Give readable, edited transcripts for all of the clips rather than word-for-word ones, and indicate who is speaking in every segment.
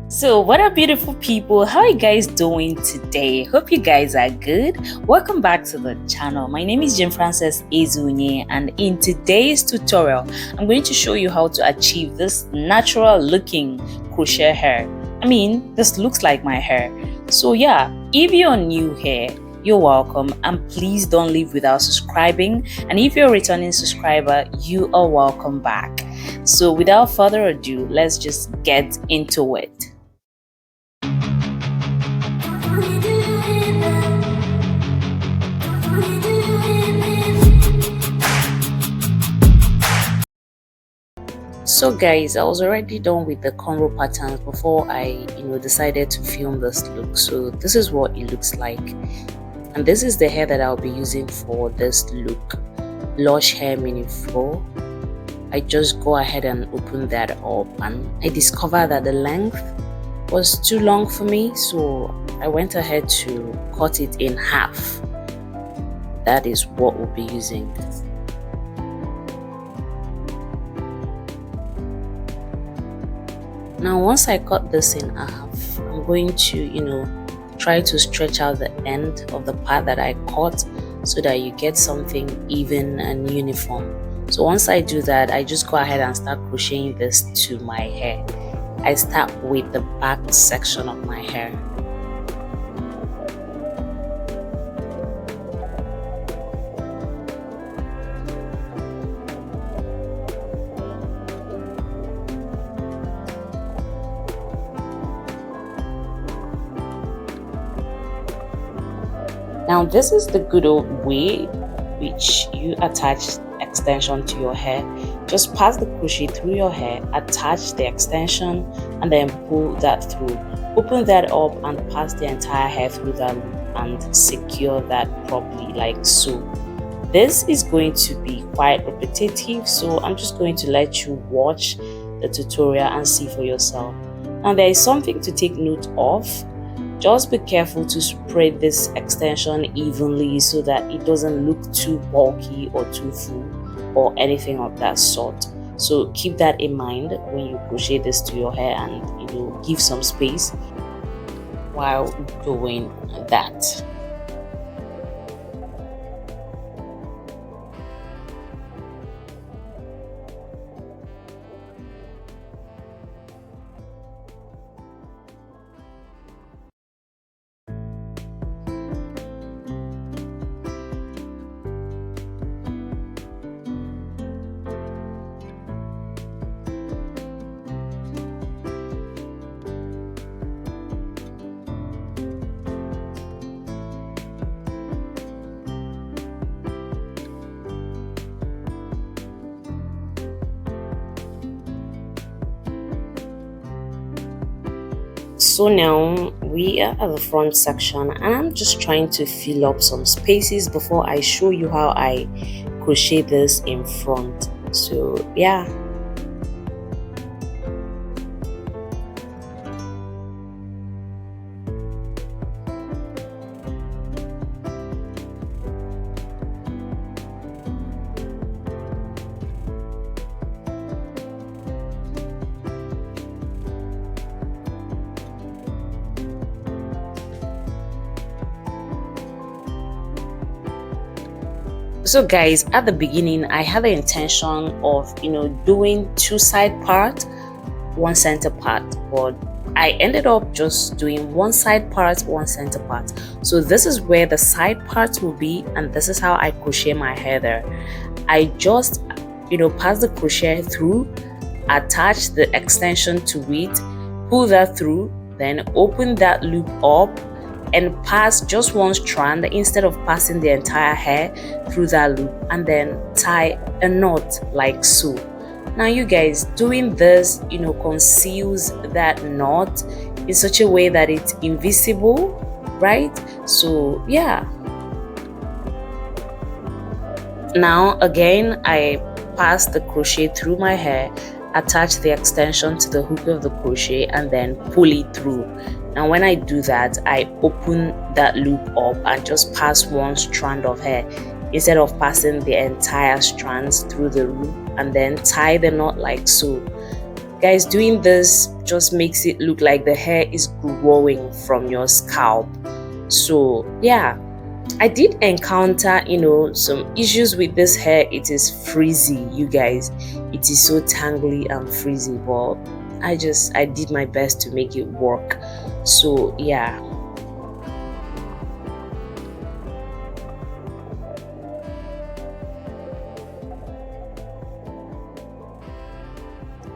Speaker 1: So, what up, beautiful people? How are you guys doing today? Hope you guys are good. Welcome back to the channel. My name is Jim Frances Ezunye, and in today's tutorial, I'm going to show you how to achieve this natural looking crochet hair. I mean, this looks like my hair. So, yeah, if you're new here, you're welcome, and please don't leave without subscribing. And if you're a returning subscriber, you are welcome back. So, without further ado, let's just get into it. So guys, I was already done with the cornrow patterns before I decided to film this look. So this is what it looks like, and this is the hair that I'll be using for this look. Lush hair mini fro. I just go ahead and open that up, and I discovered that the length was too long for me, so I went ahead to cut it in half. That is what we'll be using. Now once I cut this in half, I'm going to try to stretch out the end of the part that I cut so that you get something even and uniform. So once I do that, I just go ahead and start crocheting this to my hair. I start with the back section of my hair. Now this is the good old way which you attach extension to your hair. Just pass the crochet through your hair, attach the extension, and then pull that through. Open that up and pass the entire hair through that loop and secure that properly like so. This is going to be quite repetitive, so I'm just going to let you watch the tutorial and see for yourself. Now there is something to take note of. Just be careful to spread this extension evenly so that it doesn't look too bulky or too full or anything of that sort. So keep that in mind when you crochet this to your hair, and give some space while doing that. So now we are at the front section, and I'm just trying to fill up some spaces before I show you how I crochet this in front. So yeah. So guys, at the beginning I had the intention of doing two side part, one center part, but I ended up just doing one side part, one center part. So this is where the side part will be, and this is how I crochet my hair there. I just pass the crochet through, attach the extension to it, pull that through, then open that loop up and pass just one strand instead of passing the entire hair through that loop, and then tie a knot like so. Now you guys, doing this conceals that knot in such a way that it's invisible, right? So yeah. Now again, I pass the crochet through my hair, attach the extension to the hook of the crochet, and then pull it through. Now when I do that, I open that loop up and just pass one strand of hair instead of passing the entire strands through the loop, and then tie the knot like so. Guys, doing this just makes it look like the hair is growing from your scalp. So yeah, I did encounter, some issues with this hair. It is frizzy, you guys. It is so tangly and frizzy, but I did my best to make it work. So yeah.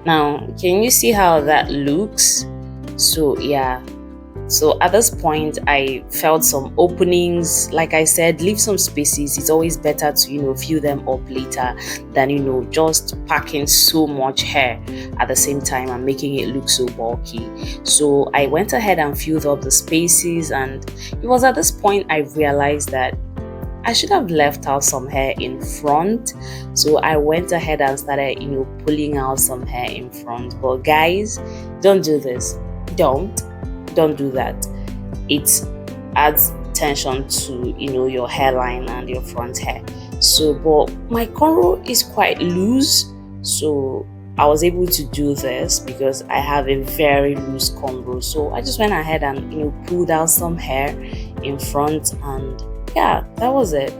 Speaker 1: Now, can you see how that looks? So yeah, so at this point I felt some openings. Like I said, leave some spaces. It's always better to fill them up later than just packing so much hair at the same time and making it look so bulky. So I went ahead and filled up the spaces, and it was at this point I realized that I should have left out some hair in front. So I went ahead and started pulling out some hair in front. But guys, don't do this. Don't do that. It adds tension to your hairline and your front hair. So but my cornrow is quite loose, so I was able to do this because I have a very loose cornrow. So I just went ahead and pulled out some hair in front, and yeah, that was it.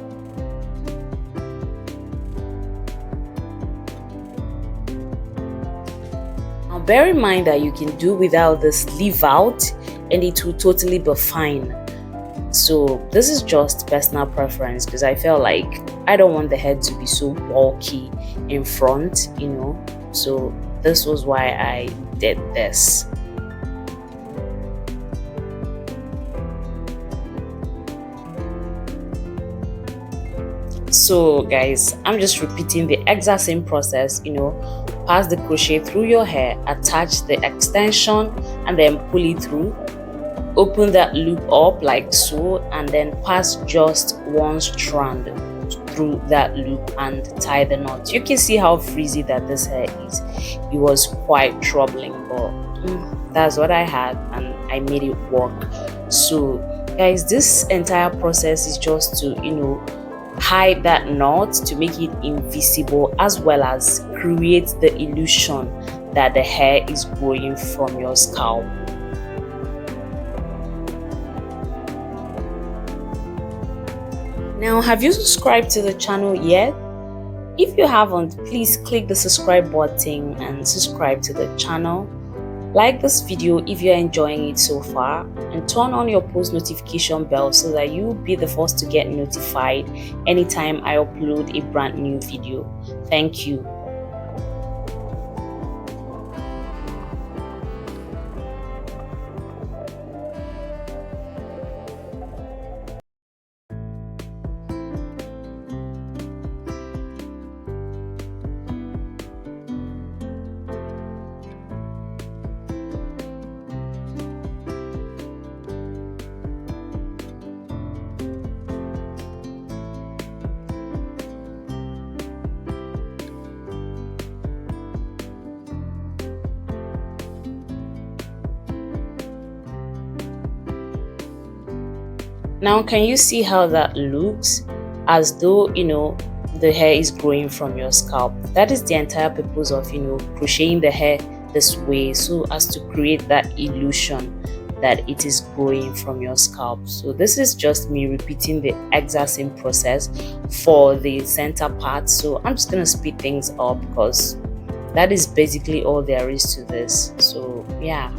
Speaker 1: Now bear in mind that you can do without this leave out and it will totally be fine. So this is just personal preference because I felt like I don't want the head to be so bulky in front, so this was why I did this. So guys, I'm just repeating the exact same process. Pass the crochet through your hair, attach the extension, and then pull it through. Open that loop up like so, and then pass just one strand through that loop and tie the knot. You can see how frizzy that this hair is. It was quite troubling, but that's what I had and I made it work. So guys, this entire process is just to hide that knot, to make it invisible, as well as create the illusion that the hair is growing from your scalp. Now, have you subscribed to the channel yet? If you haven't, please click the subscribe button and subscribe to the channel. Like this video if you're enjoying it so far, and turn on your post notification bell so that you'll be the first to get notified anytime I upload a brand new video. Thank you. Now, can you see how that looks? As though, the hair is growing from your scalp. That is the entire purpose of, crocheting the hair this way, so as to create that illusion that it is growing from your scalp. So this is just me repeating the exact same process for the center part. So I'm just going to speed things up because that is basically all there is to this. So yeah.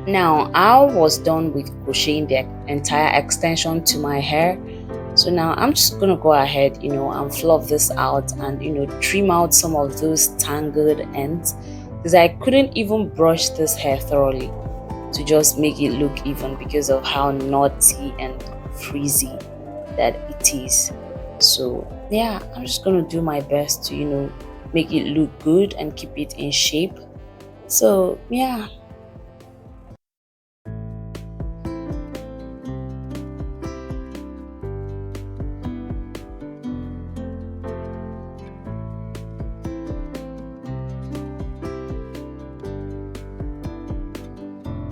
Speaker 1: Now I was done with crocheting the entire extension to my hair. So now I'm just gonna go ahead, and fluff this out and trim out some of those tangled ends, because I couldn't even brush this hair thoroughly to just make it look even because of how knotty and frizzy that it is. So yeah, I'm just gonna do my best to make it look good and keep it in shape. So yeah.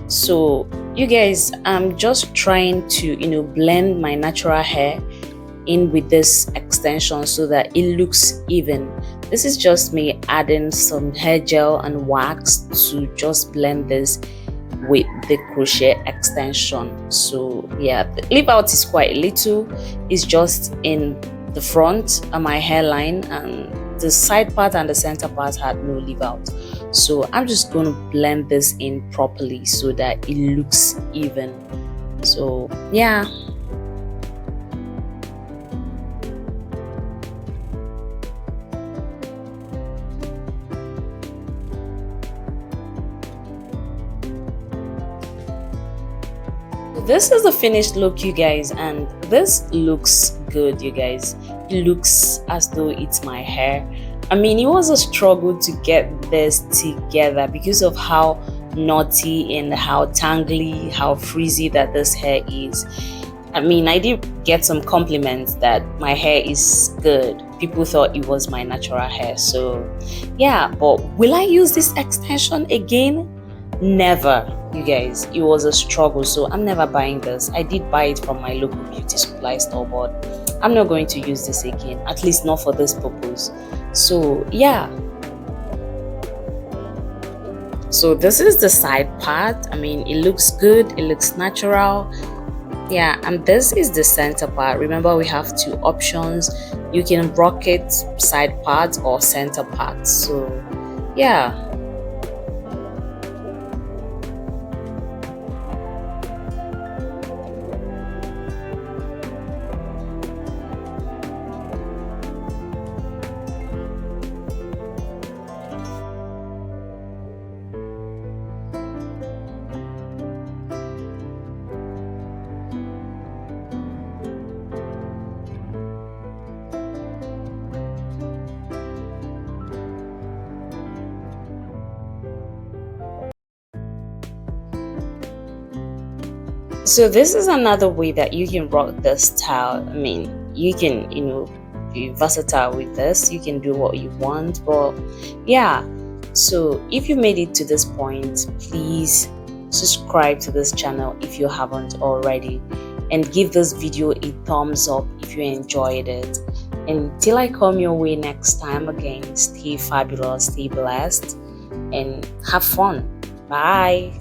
Speaker 1: So you guys, I'm just trying to blend my natural hair in with this extension so that it looks even. This is just me adding some hair gel and wax to just blend this with the crochet extension. So yeah, the leave out is quite little. It's just in the front of my hairline, and the side part and the center part had no leave out. So I'm just going to blend this in properly so that it looks even. So yeah. This is the finished look, you guys, and this looks good, you guys. It looks as though it's my hair. I mean, it was a struggle to get this together because of how knotty and how tangly, how frizzy that this hair is. I mean, I did get some compliments that my hair is good. People thought it was my natural hair. So yeah, but will I use this extension again? Never, you guys. It was a struggle, so I'm never buying this. I did buy it from my local beauty supply store, but I'm not going to use this again, at least not for this purpose. So yeah, so this is the side part. I mean, it looks good, it looks natural. Yeah, and this is the center part. Remember, we have two options. You can rocket side part or center part. So yeah. So this is another way that you can rock this style. I mean, you can, be versatile with this. You can do what you want, but yeah. So if you made it to this point, please subscribe to this channel if you haven't already, and give this video a thumbs up if you enjoyed it. Until I come your way next time again, stay fabulous, stay blessed, and have fun. Bye.